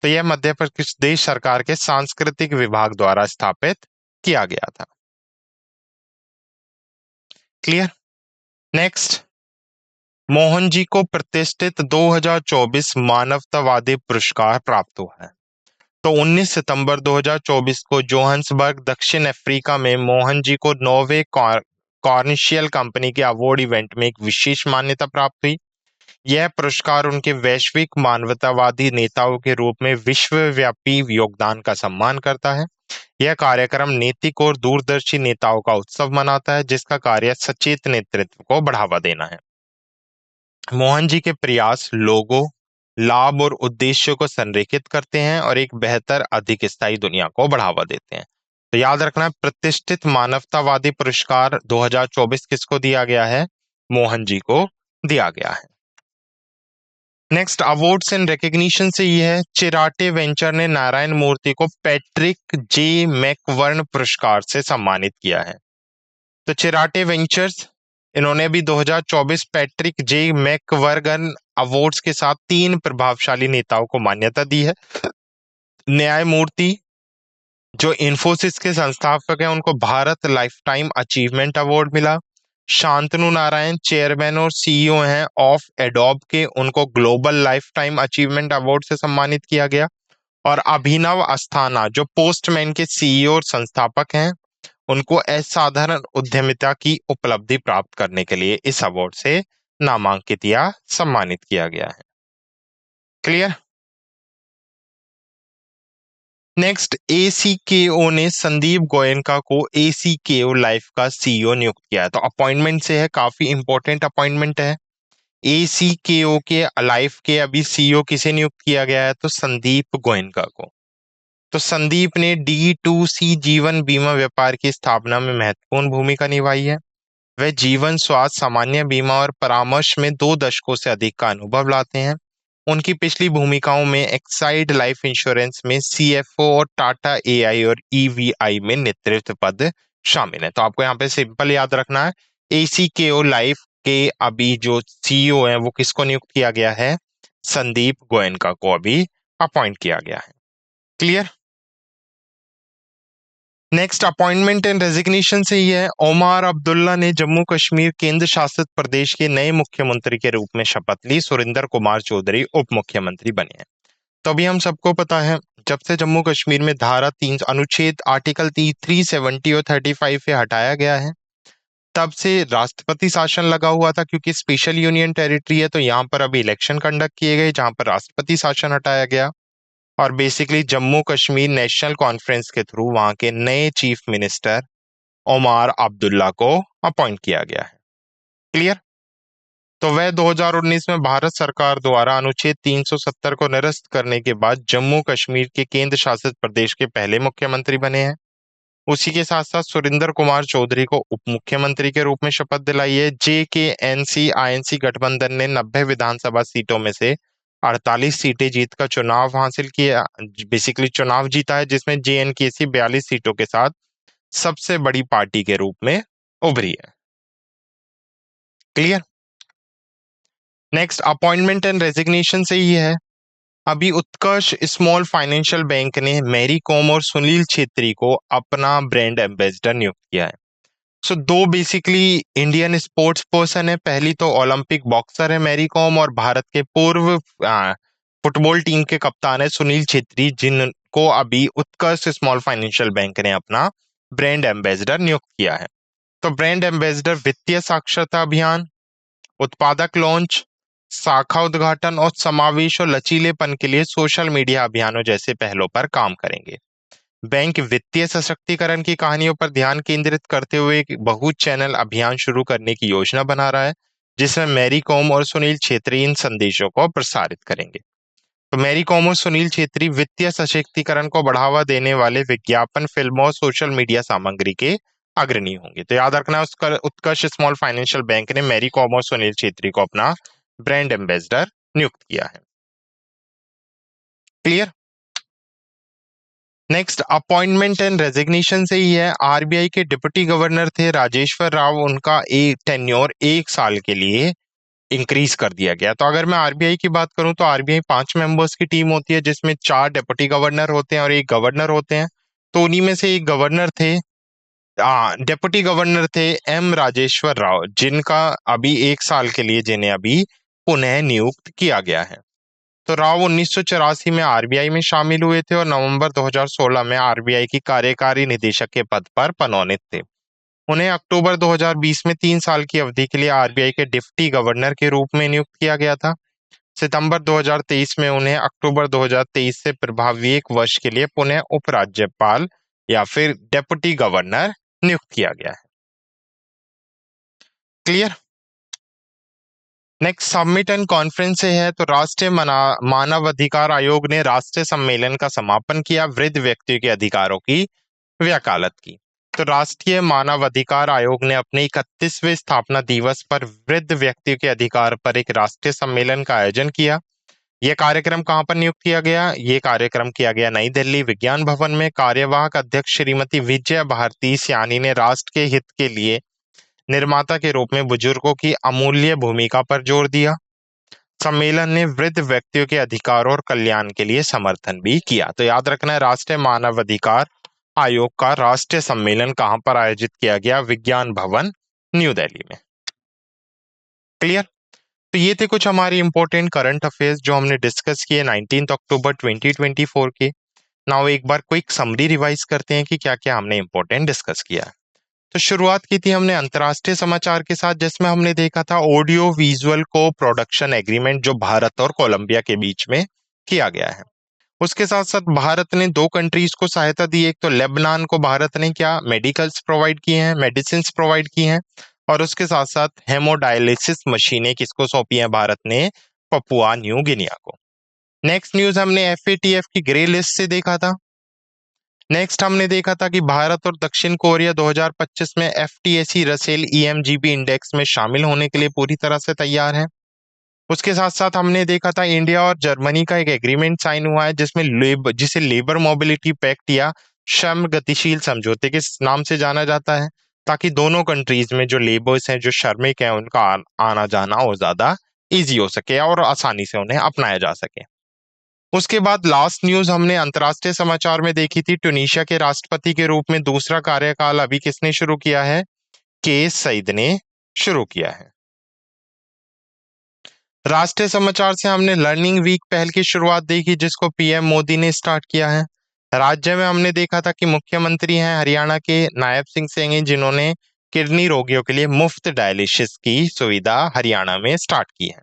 तो यह मध्य प्रदेश सरकार के सांस्कृतिक विभाग द्वारा स्थापित किया गया था। क्लियर। नेक्स्ट, मोहन जी को प्रतिष्ठित 2024 मानवतावादी पुरस्कार प्राप्त हुआ है। तो 19 सितंबर 2024 को जोहान्सबर्ग दक्षिण अफ्रीका में मोहन जी को नॉर्वे कॉर्निशियल कंपनी के अवार्ड इवेंट में एक विशेष मान्यता प्राप्त हुई। यह पुरस्कार उनके वैश्विक मानवतावादी नेताओं के रूप में विश्वव्यापी योगदान का सम्मान करता है। यह कार्यक्रम नैतिक और दूरदर्शी नेताओं का उत्सव मनाता है, जिसका कार्य सचेत नेतृत्व को बढ़ावा देना है। मोहन जी के प्रयास लोगों, लाभ और उद्देश्यों को संरेखित करते हैं और एक बेहतर अधिक स्थायी दुनिया को बढ़ावा देते हैं। तो याद रखना, प्रतिष्ठित मानवतावादी पुरस्कार 2024 किसको दिया गया है? मोहन जी को दिया गया है। नेक्स्ट अवार्ड्स एंड रिकग्निशन से ये है, चिराटे वेंचर ने नारायण मूर्ति को पैट्रिक जे मैकवर्न पुरस्कार से सम्मानित किया है। तो चिराटे वेंचर्स, इन्होंने भी 2024 पैट्रिक जे मैकवर्गन अवार्ड्स के साथ 3 प्रभावशाली नेताओं को मान्यता दी है। न्यायमूर्ति जो इन्फोसिस के संस्थापक हैं, उनको भारत लाइफटाइम अचीवमेंट अवार्ड मिला। शांतनु नारायण चेयरमैन और सीईओ हैं ऑफ एडोब के, उनको ग्लोबल लाइफटाइम अचीवमेंट अवार्ड से सम्मानित किया गया। और अभिनव अस्थाना जो पोस्टमैन के सीईओ और संस्थापक हैं, उनको असाधारण उद्यमिता की उपलब्धि प्राप्त करने के लिए इस अवार्ड से नामांकित या सम्मानित किया गया है। क्लियर। नेक्स्ट, एसीकेओ ने संदीप गोयनका को एसीकेओ लाइफ का सीईओ नियुक्त किया है। तो अपॉइंटमेंट से है, काफी इंपॉर्टेंट अपॉइंटमेंट है। एसीकेओ के लाइफ के अभी सीईओ किसे नियुक्त किया गया है? तो संदीप गोयनका को। तो संदीप ने D2C जीवन बीमा व्यापार की स्थापना में महत्वपूर्ण भूमिका निभाई है। वह जीवन, स्वास्थ्य, सामान्य बीमा और परामर्श में 2 दशकों से अधिक का अनुभव लाते हैं। उनकी पिछली भूमिकाओं में एक्साइड लाइफ इंश्योरेंस में सीएफओ और टाटा एआई और ईवीआई में नेतृत्व पद शामिल है। तो आपको यहाँ पे सिंपल याद रखना है, एसीकेओ लाइफ के अभी जो सीईओ है वो किसको नियुक्त किया गया है? संदीप गोयनका को अभी अपॉइंट किया गया है। Clear. Next appointment and resignation से ही है, ओमार अब्दुल्ला ने जम्मू कश्मीर केंद्र शासित प्रदेश के नए मुख्यमंत्री के रूप में शपथ ली। सुरेंद्र कुमार चौधरी उप मुख्यमंत्री बने हैं। तो अभी हम सबको पता है, जब से जम्मू कश्मीर में धारा 3 अनुच्छेद आर्टिकल 370 और 35 से हटाया गया है, तब से राष्ट्रपति शासन लगा हुआ था। क्योंकि स्पेशल यूनियन टेरिटरी है, तो यहाँ पर अभी इलेक्शन कंडक्ट किए गए जहां पर राष्ट्रपति शासन हटाया गया और basically Jammu Kashmir national conference के थ्रू वहां के नए चीफ मिनिस्टर ओमार अब्दुल्ला को अपॉइंट किया गया है। क्लियर? तो वह 2019 में भारत सरकार द्वारा अनुच्छेद 370 को निरस्त करने के बाद जम्मू कश्मीर के केंद्र शासित प्रदेश के पहले मुख्यमंत्री बने हैं। उसी के साथ साथ सुरेंद्र कुमार चौधरी को उप मुख्यमंत्री के रूप में शपथ दिलाई है। JKNC INC गठबंधन ने 90 विधानसभा सीटों में से 48 सीटें जीतकर चुनाव हासिल किया, बेसिकली चुनाव जीता है, जिसमें JNKC 42 सीटों के साथ सबसे बड़ी पार्टी के रूप में उभरी है। Clear? Next appointment and resignation से ही है, अभी उत्कर्ष स्मॉल फाइनेंशियल बैंक ने मैरी कॉम और सुनील छेत्री को अपना ब्रांड एम्बेसडर नियुक्त किया है। सो दो बेसिकली इंडियन स्पोर्ट्स पर्सन है। पहली तो ओलंपिक बॉक्सर है मैरी कॉम, और भारत के पूर्व फुटबॉल टीम के कप्तान है सुनील छेत्री, जिनको अभी उत्कर्ष स्मॉल फाइनेंशियल बैंक ने अपना ब्रांड एम्बेसडर नियुक्त किया है। तो ब्रांड एम्बेसडर वित्तीय साक्षरता अभियान, उत्पादक लॉन्च, शाखा उद्घाटन और समावेश और लचीलेपन के लिए सोशल मीडिया अभियानों जैसे पहलों पर काम करेंगे। बैंक वित्तीय सशक्तिकरण की कहानियों पर ध्यान केंद्रित करते हुए एक बहु चैनल अभियान शुरू करने की योजना बना रहा है, जिसमें मैरी कॉम और सुनील छेत्री इन संदेशों को प्रसारित करेंगे। तो मैरी कॉम और सुनील छेत्री वित्तीय सशक्तिकरण को बढ़ावा देने वाले विज्ञापन, फिल्मों और सोशल मीडिया सामग्री के अग्रणी होंगे। तो याद रखना, उसका उत्कर्ष स्मॉल फाइनेंशियल बैंक ने मैरी कॉम और सुनील छेत्री को अपना ब्रांड एम्बेसडर नियुक्त किया है। Clear? Next appointment and resignation से ही है, RBI के डिप्टी गवर्नर थे राजेश्वर राव, उनका एक टेन्योर 1 साल के लिए इंक्रीज कर दिया गया। तो अगर मैं RBI की बात करूं तो RBI 5 मेंबर्स की टीम होती है, जिसमें 4 डिप्टी गवर्नर होते हैं और एक गवर्नर होते हैं। तो उन्हीं में से एक गवर्नर थे, डिप्टी गवर्नर थे M राजेश्वर राव, जिनका अभी 1 साल के लिए जिन्हें अभी पुनः नियुक्त किया गया है। तो राव 1984 में RBI में शामिल हुए थे और नवंबर 2016 में RBI की कार्यकारी निदेशक के पद पर मनोनीत थे। उन्हें अक्टूबर 2020 में 3 साल की अवधि के लिए RBI के डिप्टी गवर्नर के रूप में नियुक्त किया गया था। सितंबर 2023 में उन्हें अक्टूबर 2023 से प्रभावी 1 वर्ष के लिए पुनः उपराज्यपाल या फिर डिप्टी गवर्नर नियुक्त किया गया है। Clear? Next summit and conference से है, तो राष्ट्रीय मानव अधिकार आयोग ने राष्ट्रीय सम्मेलन का समापन किया, वृद्ध व्यक्तियों के अधिकारों की वकालत की। तो राष्ट्रीय मानव अधिकार आयोग ने अपने 31वें स्थापना दिवस पर वृद्ध व्यक्तियों के अधिकार पर एक राष्ट्रीय सम्मेलन का आयोजन किया। यह कार्यक्रम कहां पर नियुक्त किया गया? ये कार्यक्रम किया गया नई दिल्ली विज्ञान भवन में। कार्यवाहक अध्यक्ष श्रीमती विजय भारती सयानी ने राष्ट्र के हित के लिए निर्माता के रूप में बुजुर्गों की अमूल्य भूमिका पर जोर दिया। सम्मेलन ने वृद्ध व्यक्तियों के अधिकारों और कल्याण के लिए समर्थन भी किया। तो याद रखना है, राष्ट्रीय मानव अधिकार आयोग का राष्ट्रीय सम्मेलन कहां पर आयोजित किया गया? विज्ञान भवन, न्यू दिल्ली में। क्लियर? तो ये थे कुछ हमारे इंपॉर्टेंट करंट अफेयर्स जो हमने डिस्कस किए 19 अक्टूबर 2024 के। नाउ एक बार क्विक समरी रिवाइज करते हैं कि क्या क्या हमने इंपॉर्टेंट डिस्कस किया। तो शुरुआत की थी हमने अंतर्राष्ट्रीय समाचार के साथ, जिसमें हमने देखा था ऑडियो विजुअल को प्रोडक्शन एग्रीमेंट जो भारत और कोलंबिया के बीच में किया गया है। उसके साथ साथ भारत ने 2 कंट्रीज को सहायता दी। एक तो लेबनान को भारत ने क्या मेडिकल्स प्रोवाइड किए हैं, मेडिसिन प्रोवाइड की हैं, और उसके साथ साथ हेमोडायलिसिस मशीनें किसको सौंपी हैं? भारत ने पपुआ न्यू गिनिया को। नेक्स्ट न्यूज हमने FATF की ग्रे लिस्ट से देखा था। नेक्स्ट हमने देखा था कि भारत और दक्षिण कोरिया 2025 में FTSE रसेल EMGB इंडेक्स में शामिल होने के लिए पूरी तरह से तैयार है। उसके साथ साथ हमने देखा था इंडिया और जर्मनी का एक एग्रीमेंट साइन हुआ है, जिसे लेबर मोबिलिटी पैक्ट या श्रम गतिशील समझौते के नाम से जाना जाता है, ताकि दोनों कंट्रीज में जो लेबर्स हैं, जो श्रमिक हैं, उनका आना जाना और ज्यादा इजी हो सके और आसानी से उन्हें अपनाया जा सके। उसके बाद लास्ट न्यूज हमने अंतर्राष्ट्रीय समाचार में देखी थी, ट्यूनीशिया के राष्ट्रपति के रूप में दूसरा कार्यकाल अभी किसने शुरू किया है? केस सईद ने शुरू किया है। राष्ट्रीय समाचार से हमने लर्निंग वीक पहल की शुरुआत देखी, जिसको पीएम मोदी ने स्टार्ट किया है। राज्य में हमने देखा था कि मुख्यमंत्री हैं हरियाणा के नायब सिंह सैनी, जिन्होंने किडनी रोगियों के लिए मुफ्त डायलिसिस की सुविधा हरियाणा में स्टार्ट की है।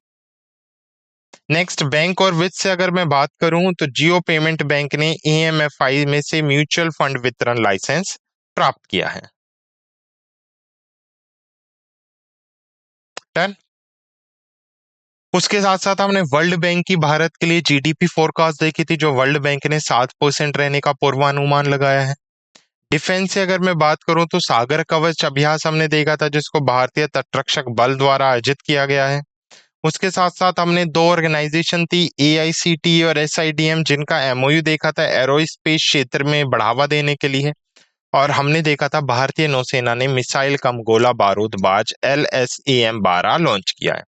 नेक्स्ट, बैंक और वित्त से अगर मैं बात करूं तो जियो पेमेंट बैंक ने एएमएफआई में से म्यूचुअल फंड वितरण लाइसेंस प्राप्त किया है। डन। उसके साथ साथ हमने वर्ल्ड बैंक की भारत के लिए जीडीपी फोरकास्ट देखी थी, जो वर्ल्ड बैंक ने 7% रहने का पूर्वानुमान लगाया है। डिफेंस से अगर मैं बात करूं तो सागर कवच अभ्यास हमने देखा था, जिसको भारतीय तटरक्षक बल द्वारा आयोजित किया गया है। उसके साथ साथ हमने दो ऑर्गेनाइजेशन थी, एआईसीटी और एसआईडीएम, जिनका एमओयू देखा था एरोस्पेस क्षेत्र में बढ़ावा देने के लिए। और हमने देखा था भारतीय नौसेना ने मिसाइल कम गोला बारूद बाज LSAM-12 लॉन्च किया है।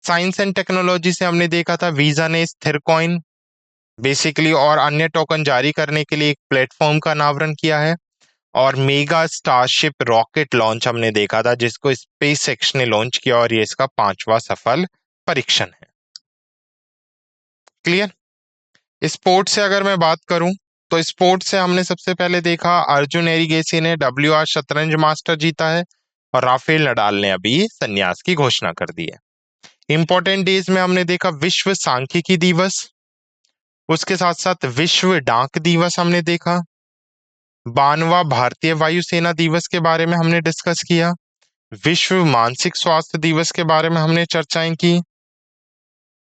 साइंस एंड टेक्नोलॉजी से हमने देखा था वीजा ने स्थिर कॉइन बेसिकली और अन्य टोकन जारी करने के लिए एक प्लेटफॉर्म का अनावरण किया है। और मेगा स्टारशिप रॉकेट लॉन्च हमने देखा था, जिसको स्पेस एक्स ने लॉन्च किया, और ये इसका 5वां सफल परीक्षण है। क्लियर। स्पोर्ट्स से अगर मैं बात करूं तो स्पोर्ट्स से हमने सबसे पहले देखा अर्जुन एरिगेसी ने WR शतरंज मास्टर जीता है, और राफेल नडाल ने अभी संन्यास की घोषणा कर दी है। इंपॉर्टेंट डेज में हमने देखा विश्व सांख्यिकी दिवस, उसके साथ साथ विश्व डाक दिवस हमने देखा, 92वां भारतीय वायुसेना दिवस के बारे में हमने डिस्कस किया, विश्व मानसिक स्वास्थ्य दिवस के बारे में हमने चर्चाएं की,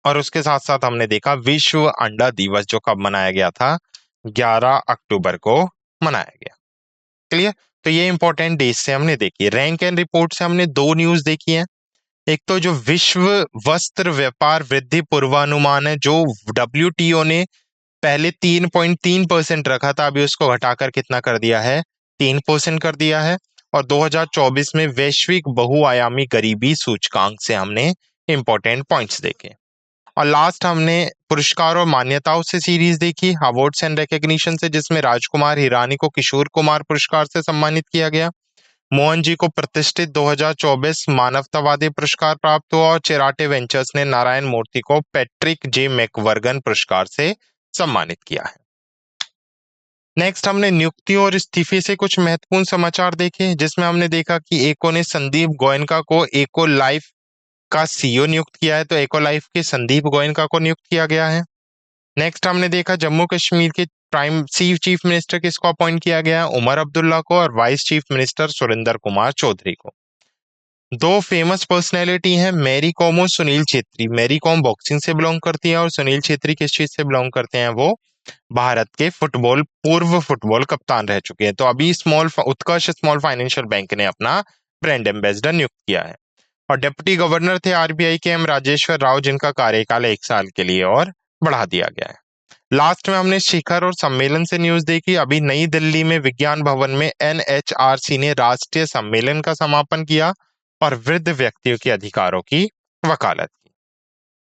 और उसके साथ साथ हमने देखा विश्व अंडा दिवस, जो कब मनाया गया था? 11 अक्टूबर को मनाया गया। क्लियर। तो ये इंपॉर्टेंट डेज से हमने देखी। रैंक एंड रिपोर्ट से हमने दो न्यूज देखी है। एक तो जो विश्व वस्त्र व्यापार वृद्धि पूर्वानुमान है, जो WTO ने पहले 3.3% रखा था, अभी उसको घटाकर कितना कर दिया है? 3% कर दिया है। और 2024 में वैश्विक बहुआयामी गरीबी सूचकांक से हमने इंपॉर्टेंट पॉइंट्स देखे। और लास्ट हमने पुरस्कार और मान्यताओं से सीरीज देखी, अवार्ड्स एंड रिकॉग्निशन से, जिसमें राजकुमार हिरानी को किशोर कुमार पुरस्कार से सम्मानित किया गया, मोहन जी को प्रतिष्ठित 2024 मानवतावादी पुरस्कार प्राप्त हुआ, और चेराटे वेंचर्स ने नारायण मूर्ति को पैट्रिक जे मैकवर्गन पुरस्कार से सम्मानित किया है। नेक्स्ट हमने नियुक्ति और इस्तीफे से कुछ महत्वपूर्ण समाचार देखे, जिसमें हमने देखा कि एको ने संदीप गोयनका को एको लाइफ का सीईओ नियुक्त किया है, तो एको लाइफ के संदीप गोयनका को नियुक्त किया गया है। नेक्स्ट हमने देखा जम्मू कश्मीर के प्राइम चीफ मिनिस्टर किसको अपॉइंट किया गया है? उमर अब्दुल्ला को, और vice chief minister Surinder Kumar Choudhary को। दो फेमस पर्सनैलिटी हैं, मैरी कॉम और सुनील छेत्री। मैरी कॉम बॉक्सिंग से बिलोंग करती है, और सुनील छेत्री किस चीज से बिलोंग करते हैं? वो भारत के पूर्व फुटबॉल कप्तान रह चुके हैं। तो अभी उत्कर्ष स्मॉल फाइनेंशियल बैंक ने अपना ब्रांड एम्बेसडर नियुक्त किया है। और डिप्टी गवर्नर थे आरबीआई के राजेश्वर राव, जिनका कार्यकाल 1 साल के लिए और बढ़ा दिया गया है। लास्ट में हमने शिखर और सम्मेलन से न्यूज देखी। अभी नई दिल्ली में विज्ञान भवन में NHRC ने राष्ट्रीय सम्मेलन का समापन किया, और वृद्ध व्यक्तियों के अधिकारों की वकालत की।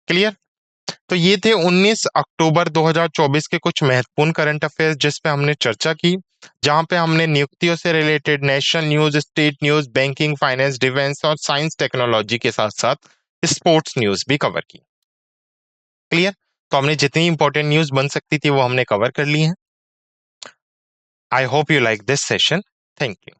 क्लियर। तो ये थे 19 अक्टूबर 2024 के कुछ महत्वपूर्ण करंट अफेयर्स, जिस पे हमने चर्चा की, जहां पे हमने नियुक्तियों से related national news, state news, banking, finance, defence और साइंस टेक्नोलॉजी के साथ साथ स्पोर्ट्स न्यूज भी कवर की। क्लियर। तो हमने जितनी इंपॉर्टेंट न्यूज बन सकती थी वो हमने कवर कर ली है। I hope you like this session. Thank you.